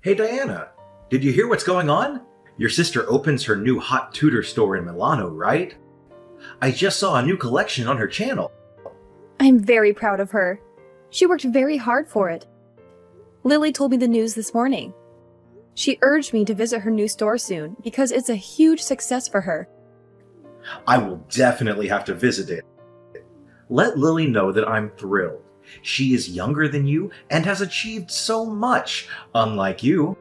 Hey Diana, did you hear what's going on? Your sister opens her new hot Tudor store in Milano, right? I just saw a new collection on her channel. I'm very proud of her. She worked very hard for it. Lily told me the news this morning. She urged me to visit her new store soon because it's a huge success for her. I will definitely have to visit it. Let Lily know that I'm thrilled. She is younger than you and has achieved so much, unlike you.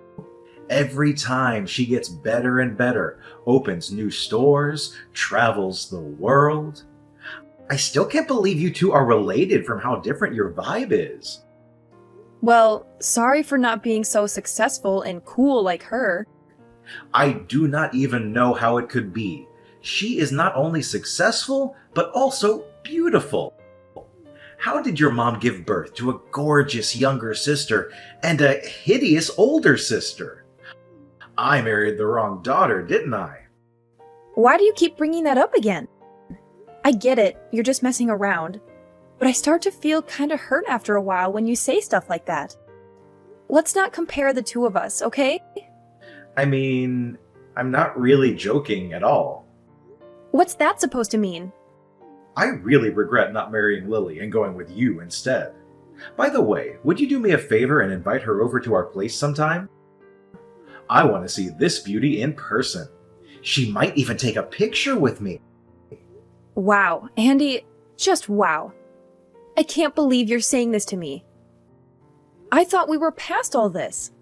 Every time she gets better and better, opens new stores, travels the world. I still can't believe you two are related from how different your vibe is. Well, sorry for not being so successful and cool like her. I do not even know how it could be. She is not only successful, but also beautiful. How did your mom give birth to a gorgeous younger sister and a hideous older sister? I married the wrong daughter, didn't I? Why do you keep bringing that up again? I get it, you're just messing around. But I start to feel kinda hurt after a while when you say stuff like that. Let's not compare the two of us, okay? I mean, I'm not really joking at all. What's that supposed to mean? I really regret not marrying Lily and going with you instead. By the way, would you do me a favor and invite her over to our place sometime? I want to see this beauty in person. She might even take a picture with me. Wow, Andy, just wow. I can't believe you're saying this to me. I thought we were past all this.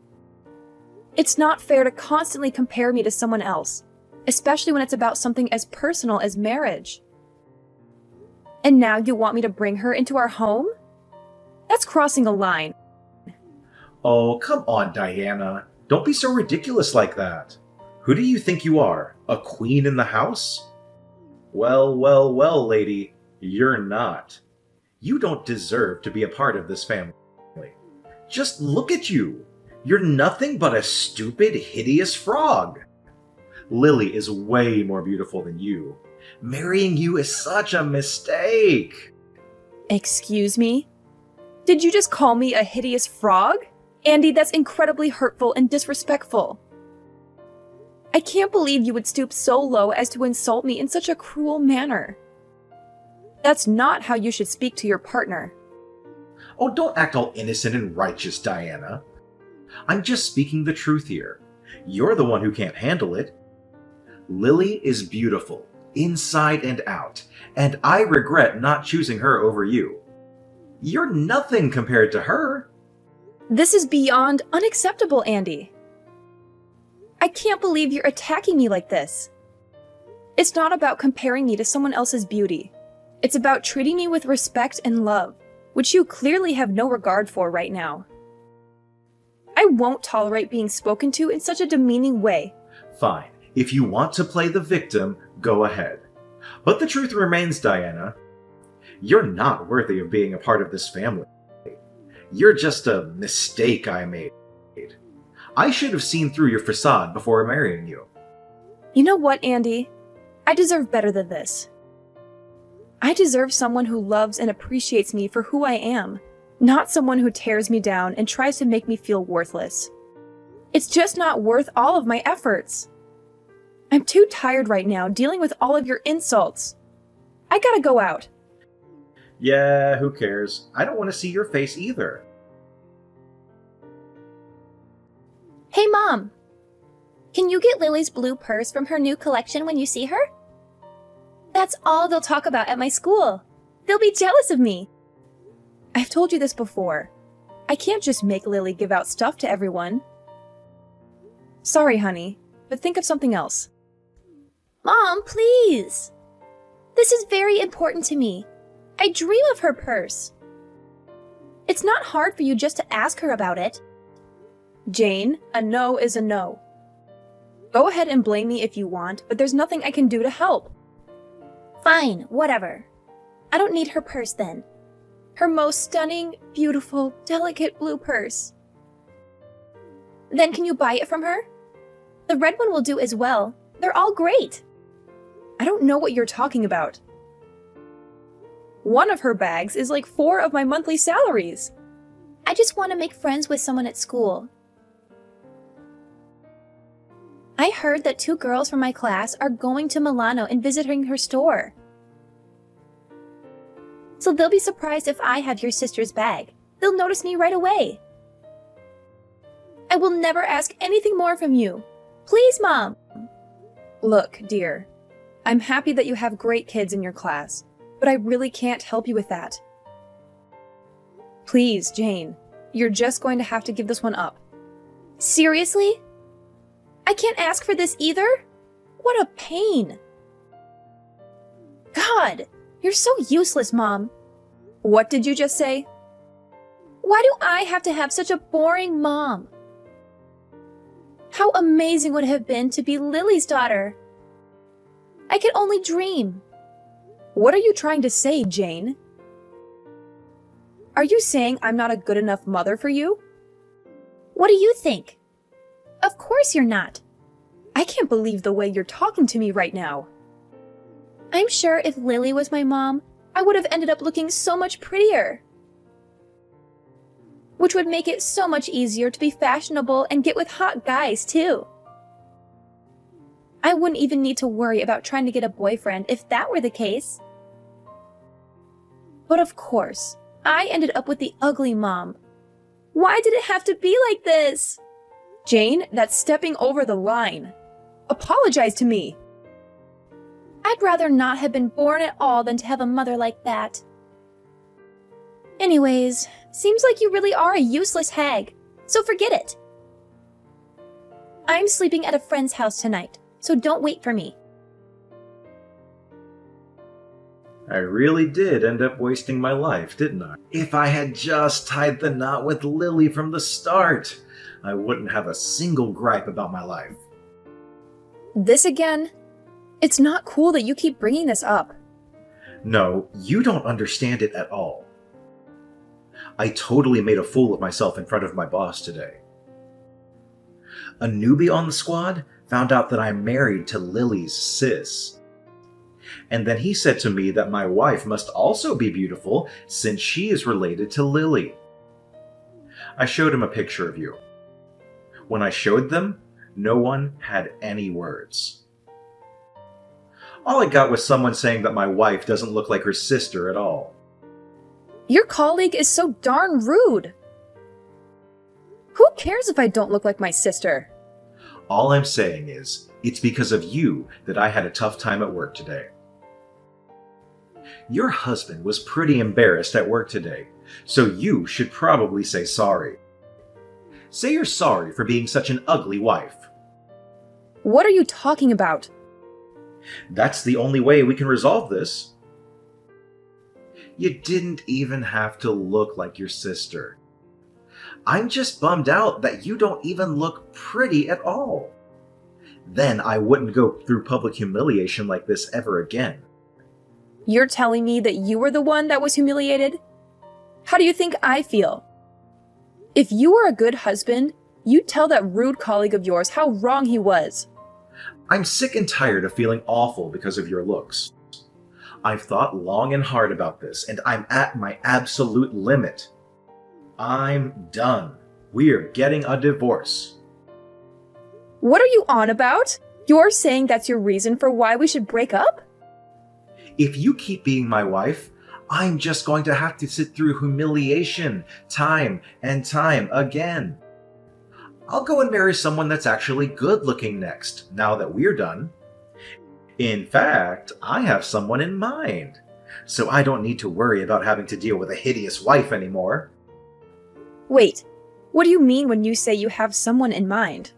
It's not fair to constantly compare me to someone else, especially when it's about something as personal as marriage. And now you want me to bring her into our home? That's crossing a line. Oh, come on, Diana. Don't be so ridiculous like that. Who do you think you are? A queen in the house? Well, well, well, lady, you're not. You don't deserve to be a part of this family. Just look at you. You're nothing but a stupid, hideous frog. Lily is way more beautiful than you. Marrying you is such a mistake. Excuse me? Did you just call me a hideous frog? Andy, that's incredibly hurtful and disrespectful. I can't believe you would stoop so low as to insult me in such a cruel manner. That's not how you should speak to your partner. Oh, don't act all innocent and righteous, Diana. I'm just speaking the truth here. You're the one who can't handle it. Lily is beautiful, inside and out, and I regret not choosing her over you. You're nothing compared to her. This is beyond unacceptable, Andy. I can't believe you're attacking me like this. It's not about comparing me to someone else's beauty. It's about treating me with respect and love, which you clearly have no regard for right now. I won't tolerate being spoken to in such a demeaning way. Fine. If you want to play the victim, go ahead. But the truth remains, Diana. You're not worthy of being a part of this family. You're just a mistake I made. I should have seen through your facade before marrying you. You know what, Andy? I deserve better than this. I deserve someone who loves and appreciates me for who I am, not someone who tears me down and tries to make me feel worthless. It's just not worth all of my efforts. I'm too tired right now dealing with all of your insults. I gotta go out. Yeah, who cares? I don't want to see your face either. Hey, Mom! Can you get Lily's blue purse from her new collection when you see her? That's all they'll talk about at my school. They'll be jealous of me. I've told you this before. I can't just make Lily give out stuff to everyone. Sorry, honey, but think of something else. Mom, please! This is very important to me. I dream of her purse. It's not hard for you just to ask her about it. Jane, a no is a no. Go ahead and blame me if you want, but there's nothing I can do to help. Fine, whatever. I don't need her purse then. Her most stunning, beautiful, delicate blue purse. Then can you buy it from her? The red one will do as well. They're all great. I don't know what you're talking about. One of her bags is like 4 of my monthly salaries. I just want to make friends with someone at school. I heard that 2 girls from my class are going to Milano and visiting her store. So they'll be surprised if I have your sister's bag. They'll notice me right away. I will never ask anything more from you. Please, Mom. Look, dear, I'm happy that you have great kids in your class, but I really can't help you with that. Please, Jane, you're just going to have to give this one up. Seriously? I can't ask for this either? What a pain. God, you're so useless, Mom. What did you just say? Why do I have to have such a boring mom? How amazing would it have been to be Lily's daughter? I could only dream. What are you trying to say, Jane? Are you saying I'm not a good enough mother for you? What do you think? Of course you're not. I can't believe the way you're talking to me right now. I'm sure if Lily was my mom, I would have ended up looking so much prettier. Which would make it so much easier to be fashionable and get with hot guys, too. I wouldn't even need to worry about trying to get a boyfriend if that were the case. But of course, I ended up with the ugly mom. Why did it have to be like this? Jane, that's stepping over the line. Apologize to me. I'd rather not have been born at all than to have a mother like that. Anyways, seems like you really are a useless hag, so forget it. I'm sleeping at a friend's house tonight, so don't wait for me. I really did end up wasting my life, didn't I? If I had just tied the knot with Lily from the start, I wouldn't have a single gripe about my life. This again? It's not cool that you keep bringing this up. No, you don't understand it at all. I totally made a fool of myself in front of my boss today. A newbie on the squad found out that I'm married to Lily's sis. And then he said to me that my wife must also be beautiful since she is related to Lily. I showed him a picture of you. When I showed them, no one had any words. All I got was someone saying that my wife doesn't look like her sister at all. Your colleague is so darn rude. Who cares if I don't look like my sister? All I'm saying is, it's because of you that I had a tough time at work today. Your husband was pretty embarrassed at work today, so you should probably say sorry. Say you're sorry for being such an ugly wife. What are you talking about? That's the only way we can resolve this. You didn't even have to look like your sister. I'm just bummed out that you don't even look pretty at all. Then I wouldn't go through public humiliation like this ever again. You're telling me that you were the one that was humiliated? How do you think I feel? If you were a good husband, you'd tell that rude colleague of yours how wrong he was. I'm sick and tired of feeling awful because of your looks. I've thought long and hard about this, and I'm at my absolute limit. I'm done. We're getting a divorce. What are you on about? You're saying that's your reason for why we should break up? If you keep being my wife, I'm just going to have to sit through humiliation time and time again. I'll go and marry someone that's actually good looking next, now that we're done. In fact, I have someone in mind, so I don't need to worry about having to deal with a hideous wife anymore. Wait, what do you mean when you say you have someone in mind?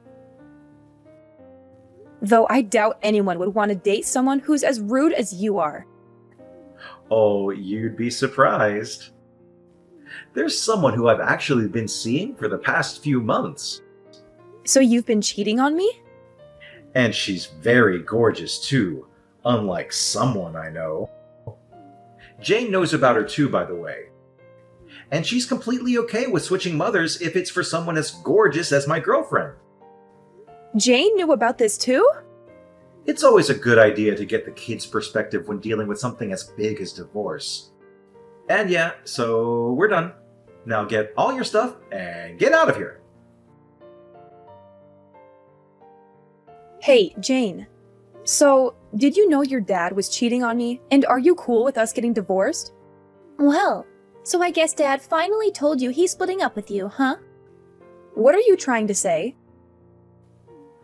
Though I doubt anyone would want to date someone who's as rude as you are. Oh, you'd be surprised. There's someone who I've actually been seeing for the past few months. So you've been cheating on me? And she's very gorgeous too, unlike someone I know. Jane knows about her too, by the way. And she's completely okay with switching mothers if it's for someone as gorgeous as my girlfriend. Jane knew about this too? It's always a good idea to get the kid's perspective when dealing with something as big as divorce. And yeah, so we're done. Now get all your stuff and get out of here. Hey, Jane. So, did you know your dad was cheating on me? And are you cool with us getting divorced? Well, so I guess Dad finally told you he's splitting up with you, huh? What are you trying to say?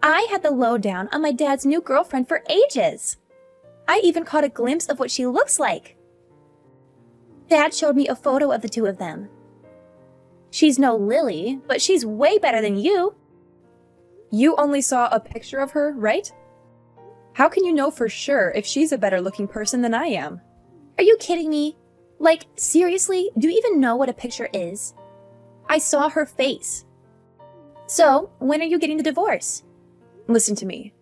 I had the lowdown on my dad's new girlfriend for ages. I even caught a glimpse of what she looks like. Dad showed me a photo of the two of them. She's no Lily, but she's way better than you. You only saw a picture of her, right? How can you know for sure if she's a better looking person than I am? Are you kidding me? Like, seriously, do you even know what a picture is? I saw her face. So, when are you getting the divorce? Listen to me.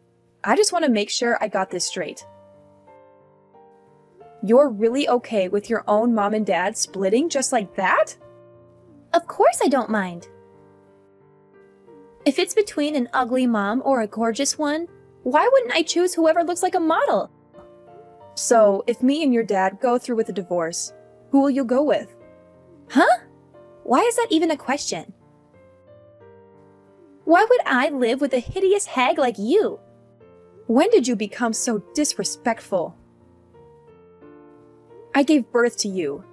I just want to make sure I got this straight. You're really okay with your own mom and dad splitting just like that? Of course I don't mind. If it's between an ugly mom or a gorgeous one, why wouldn't I choose whoever looks like a model? So, if me and your dad go through with a divorce, who will you go with? Huh? Why is that even a question? Why would I live with a hideous hag like you? When did you become so disrespectful? I gave birth to you.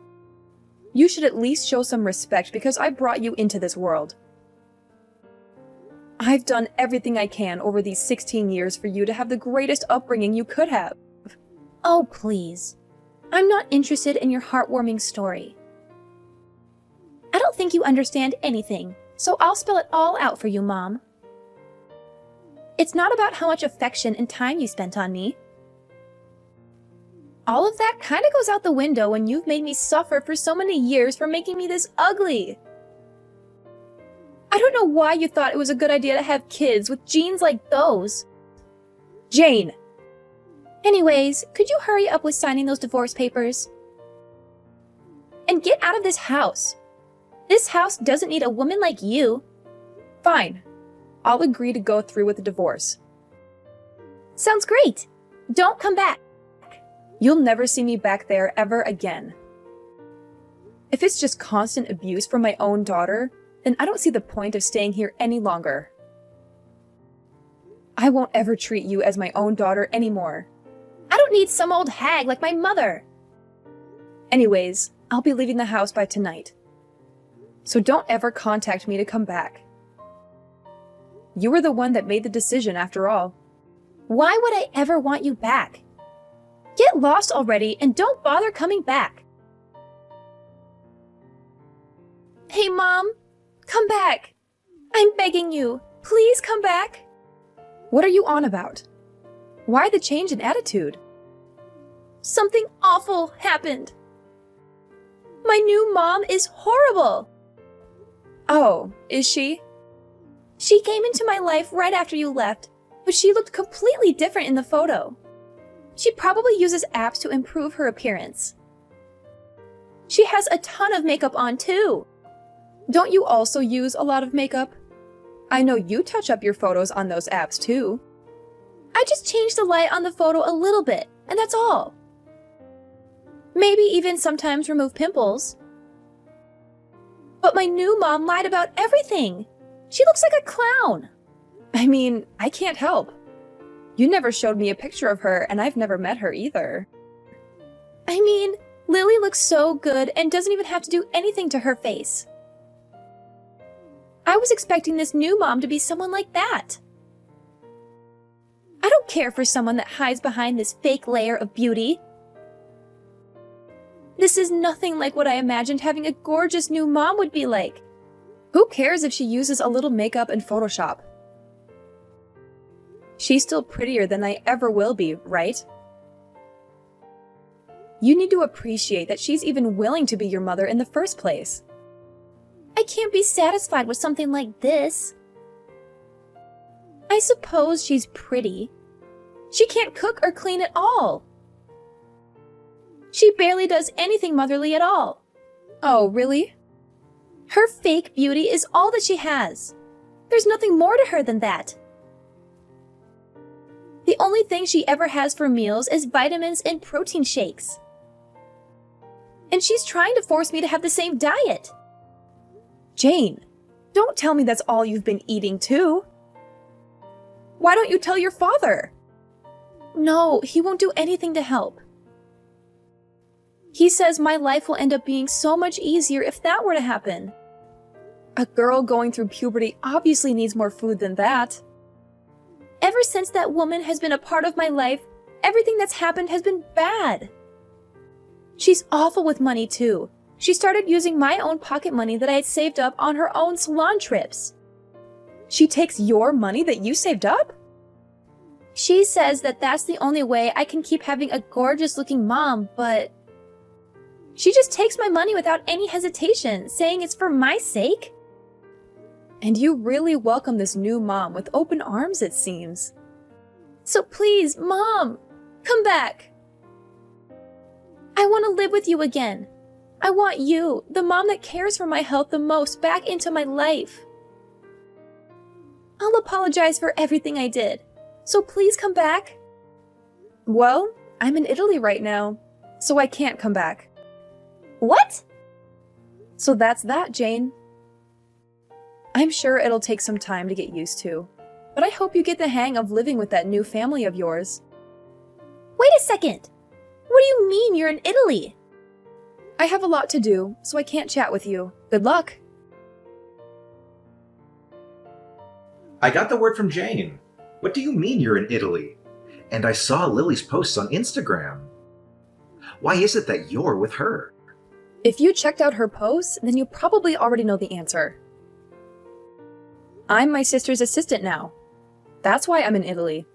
You should at least show some respect because I brought you into this world. I've done everything I can over these 16 years for you to have the greatest upbringing you could have. Oh, please. I'm not interested in your heartwarming story. I don't think you understand anything, so I'll spell it all out for you, Mom. It's not about how much affection and time you spent on me. All of that kind of goes out the window when you've made me suffer for so many years for making me this ugly. I don't know why you thought it was a good idea to have kids with genes like those. Jane! Anyways, could you hurry up with signing those divorce papers? And get out of this house. This house doesn't need a woman like you. Fine. I'll agree to go through with the divorce. Sounds great. Don't come back. You'll never see me back there ever again. If it's just constant abuse from my own daughter, then I don't see the point of staying here any longer. I won't ever treat you as my own daughter anymore. I don't need some old hag like my mother. Anyways, I'll be leaving the house by tonight. So don't ever contact me to come back. You were the one that made the decision after all. Why would I ever want you back? Get lost already and don't bother coming back. Hey, Mom, come back. I'm begging you. Please come back. What are you on about? Why the change in attitude? Something awful happened. My new mom is horrible. Oh, is she? She came into my life right after you left, but she looked completely different in the photo. She probably uses apps to improve her appearance. She has a ton of makeup on too. Don't you also use a lot of makeup? I know you touch up your photos on those apps too. I just changed the light on the photo a little bit, and that's all. Maybe even sometimes remove pimples. But my new mom lied about everything. She looks like a clown. I mean, I can't help. You never showed me a picture of her, and I've never met her either. I mean, Lily looks so good and doesn't even have to do anything to her face. I was expecting this new mom to be someone like that. I don't care for someone that hides behind this fake layer of beauty. This is nothing like what I imagined having a gorgeous new mom would be like. Who cares if she uses a little makeup and Photoshop? She's still prettier than I ever will be, right? You need to appreciate that she's even willing to be your mother in the first place. I can't be satisfied with something like this. I suppose she's pretty. She can't cook or clean at all. She barely does anything motherly at all. Oh, really? Her fake beauty is all that she has. There's nothing more to her than that. The only thing she ever has for meals is vitamins and protein shakes. And she's trying to force me to have the same diet. Jane, don't tell me that's all you've been eating too. Why don't you tell your father? No, he won't do anything to help. He says my life will end up being so much easier if that were to happen. A girl going through puberty obviously needs more food than that. Ever since that woman has been a part of my life, everything that's happened has been bad. She's awful with money too. She started using my own pocket money that I had saved up on her own salon trips. She takes your money that you saved up? She says that that's the only way I can keep having a gorgeous-looking mom, but she just takes my money without any hesitation, saying it's for my sake. And you really welcome this new mom with open arms, it seems. So please, Mom, come back. I want to live with you again. I want you, the mom that cares for my health the most, back into my life. I'll apologize for everything I did. So please come back. Well, I'm in Italy right now, so I can't come back. What? So that's that, Jane. I'm sure it'll take some time to get used to, but I hope you get the hang of living with that new family of yours. Wait a second. What do you mean you're in Italy? I have a lot to do, so I can't chat with you. Good luck. I got the word from Jane. What do you mean you're in Italy? And I saw Lily's posts on Instagram. Why is it that you're with her? If you checked out her posts, then you probably already know the answer. I'm my sister's assistant now. That's why I'm in Italy.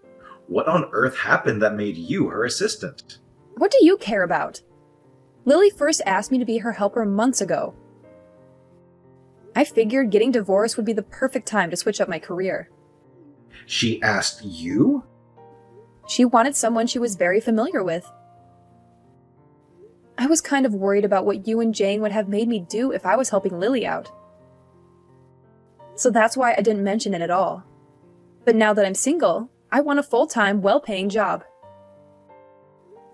What on earth happened that made you her assistant? What do you care about? Lily first asked me to be her helper months ago. I figured getting divorced would be the perfect time to switch up my career. She asked you? She wanted someone she was very familiar with. I was kind of worried about what you and Jane would have made me do if I was helping Lily out. So that's why I didn't mention it at all. But now that I'm single, I want a full-time, well-paying job.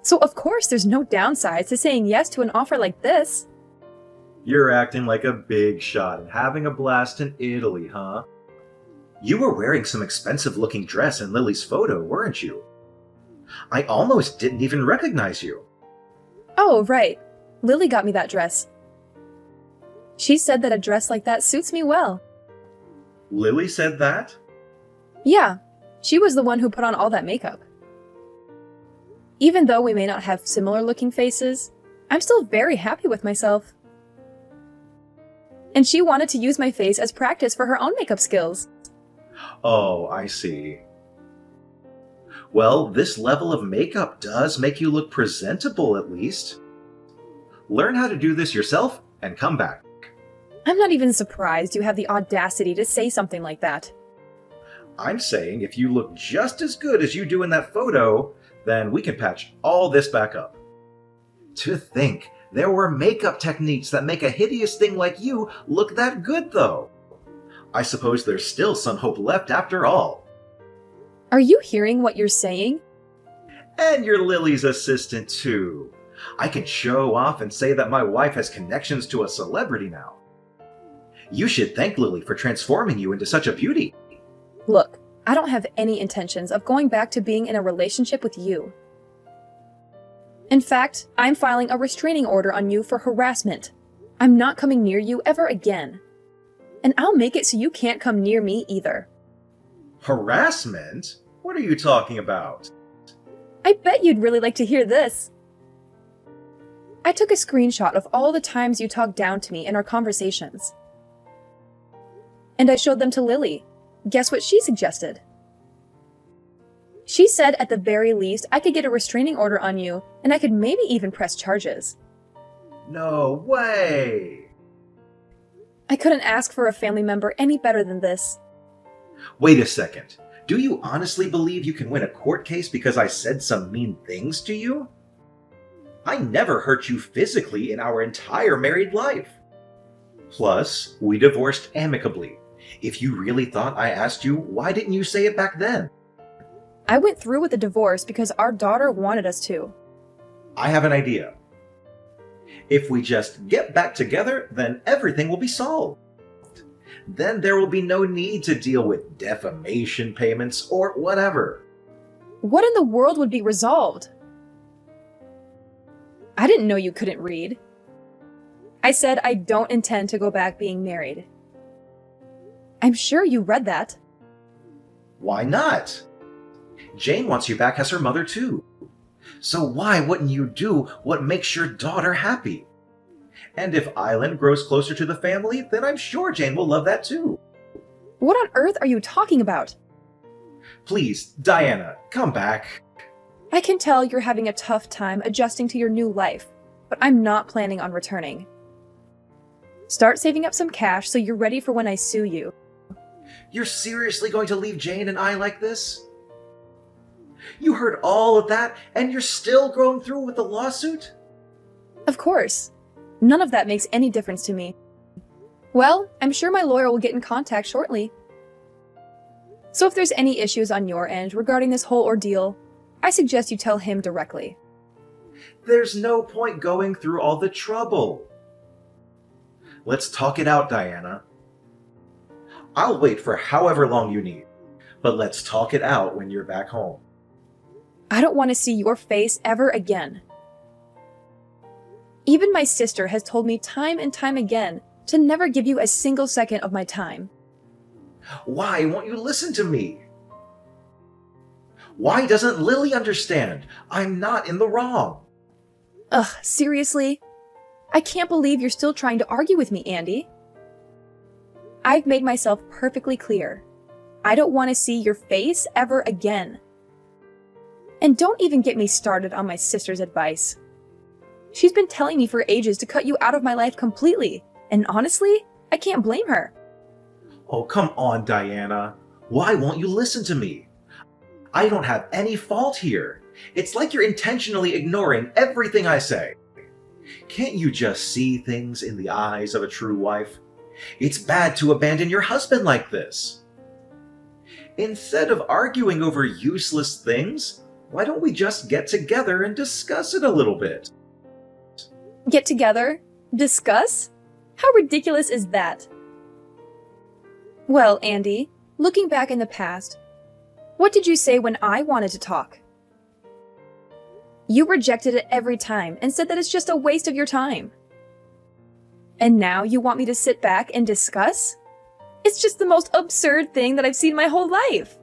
So of course there's no downsides to saying yes to an offer like this. You're acting like a big shot and having a blast in Italy, huh? You were wearing some expensive-looking dress in Lily's photo, weren't you? I almost didn't even recognize you. Oh, right. Lily got me that dress. She said that a dress like that suits me well. Lily said that? Yeah, she was the one who put on all that makeup. Even though we may not have similar-looking faces, I'm still very happy with myself. And she wanted to use my face as practice for her own makeup skills. Oh, I see. Well, this level of makeup does make you look presentable, at least. Learn how to do this yourself and come back. I'm not even surprised you have the audacity to say something like that. I'm saying if you look just as good as you do in that photo, then we can patch all this back up. To think, there were makeup techniques that make a hideous thing like you look that good, though. I suppose there's still some hope left after all. Are you hearing what you're saying? And you're Lily's assistant, too. I can show off and say that my wife has connections to a celebrity now. You should thank Lily for transforming you into such a beauty. Look, I don't have any intentions of going back to being in a relationship with you. In fact, I'm filing a restraining order on you for harassment. I'm not coming near you ever again. And I'll make it so you can't come near me either. Harassment? What are you talking about? I bet you'd really like to hear this. I took a screenshot of all the times you talked down to me in our conversations. And I showed them to Lily. Guess what she suggested? She said at the very least I could get a restraining order on you, and I could maybe even press charges. No way! I couldn't ask for a family member any better than this. Wait a second. Do you honestly believe you can win a court case because I said some mean things to you? I never hurt you physically in our entire married life. Plus, we divorced amicably. If you really thought I asked you, why didn't you say it back then? I went through with the divorce because our daughter wanted us to. I have an idea. If we just get back together, then everything will be solved. Then there will be no need to deal with defamation payments or whatever. What in the world would be resolved? I didn't know you couldn't read. I said I don't intend to go back being married. I'm sure you read that. Why not? Jane wants you back as her mother too. So why wouldn't you do what makes your daughter happy? And if Island grows closer to the family, then I'm sure Jane will love that too. What on earth are you talking about? Please, Diana, come back. I can tell you're having a tough time adjusting to your new life, but I'm not planning on returning. Start saving up some cash so you're ready for when I sue you. You're seriously going to leave Jane and I like this? You heard all of that, and you're still going through with the lawsuit? Of course. None of that makes any difference to me. Well, I'm sure my lawyer will get in contact shortly. So if there's any issues on your end regarding this whole ordeal, I suggest you tell him directly. There's no point going through all the trouble. Let's talk it out, Diana. I'll wait for however long you need, but let's talk it out when you're back home. I don't want to see your face ever again. Even my sister has told me time and time again to never give you a single second of my time. Why won't you listen to me? Why doesn't Lily understand? I'm not in the wrong. Ugh, seriously? I can't believe you're still trying to argue with me, Andy. I've made myself perfectly clear. I don't want to see your face ever again. And don't even get me started on my sister's advice. She's been telling me for ages to cut you out of my life completely, and honestly, I can't blame her. Oh, come on, Diana. Why won't you listen to me? I don't have any fault here. It's like you're intentionally ignoring everything I say. Can't you just see things in the eyes of a true wife? It's bad to abandon your husband like this. Instead of arguing over useless things, why don't we just get together and discuss it a little bit? Get together? Discuss? How ridiculous is that? Well, Andy, looking back in the past, what did you say when I wanted to talk? You rejected it every time and said that it's just a waste of your time. And now you want me to sit back and discuss? It's just the most absurd thing that I've seen my whole life.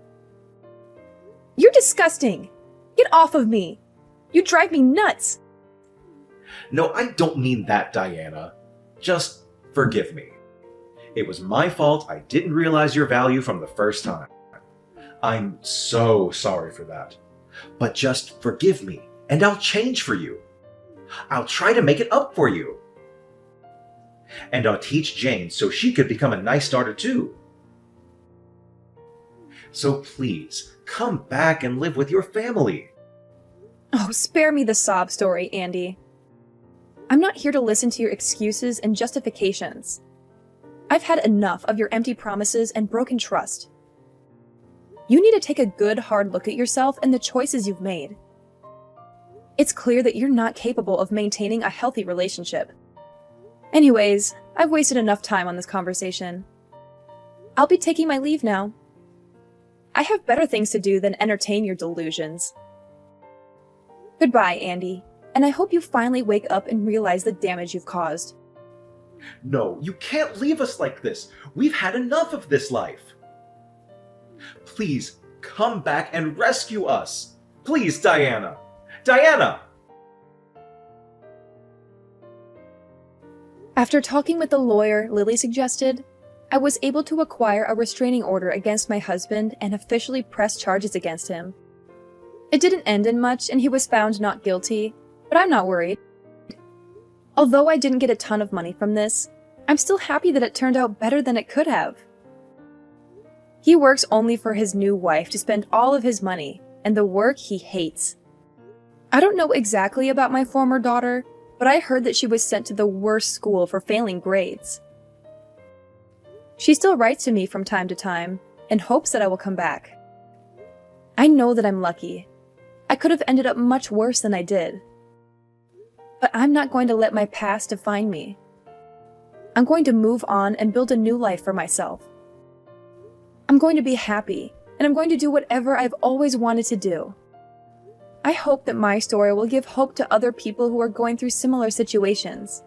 You're disgusting. Get off of me. You drive me nuts. No, I don't mean that, Diana. Just forgive me. It was my fault. I didn't realize your value from the first time. I'm so sorry for that. But just forgive me, and I'll change for you. I'll try to make it up for you. And I'll teach Jane so she could become a nice daughter too. So please, come back and live with your family. Oh, spare me the sob story, Andy. I'm not here to listen to your excuses and justifications. I've had enough of your empty promises and broken trust. You need to take a good, hard look at yourself and the choices you've made. It's clear that you're not capable of maintaining a healthy relationship. Anyways, I've wasted enough time on this conversation. I'll be taking my leave now. I have better things to do than entertain your delusions. Goodbye, Andy, and I hope you finally wake up and realize the damage you've caused. No, you can't leave us like this. We've had enough of this life. Please, come back and rescue us. Please, Diana. Diana! After talking with the lawyer Lily suggested, I was able to acquire a restraining order against my husband and officially press charges against him. It didn't end in much and he was found not guilty, but I'm not worried. Although I didn't get a ton of money from this, I'm still happy that it turned out better than it could have. He works only for his new wife to spend all of his money, and the work he hates. I don't know exactly about my former daughter, but I heard that she was sent to the worst school for failing grades. She still writes to me from time to time and hopes that I will come back. I know that I'm lucky. I could have ended up much worse than I did. But I'm not going to let my past define me. I'm going to move on and build a new life for myself. I'm going to be happy, and I'm going to do whatever I've always wanted to do. I hope that my story will give hope to other people who are going through similar situations.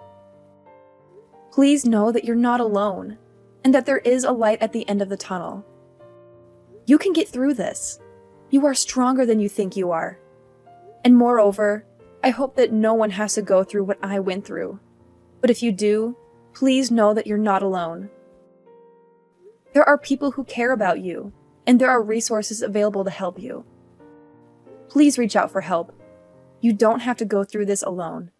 Please know that you're not alone, and that there is a light at the end of the tunnel. You can get through this. You are stronger than you think you are. And moreover, I hope that no one has to go through what I went through. But if you do, please know that you're not alone. There are people who care about you, and there are resources available to help you. Please reach out for help. You don't have to go through this alone.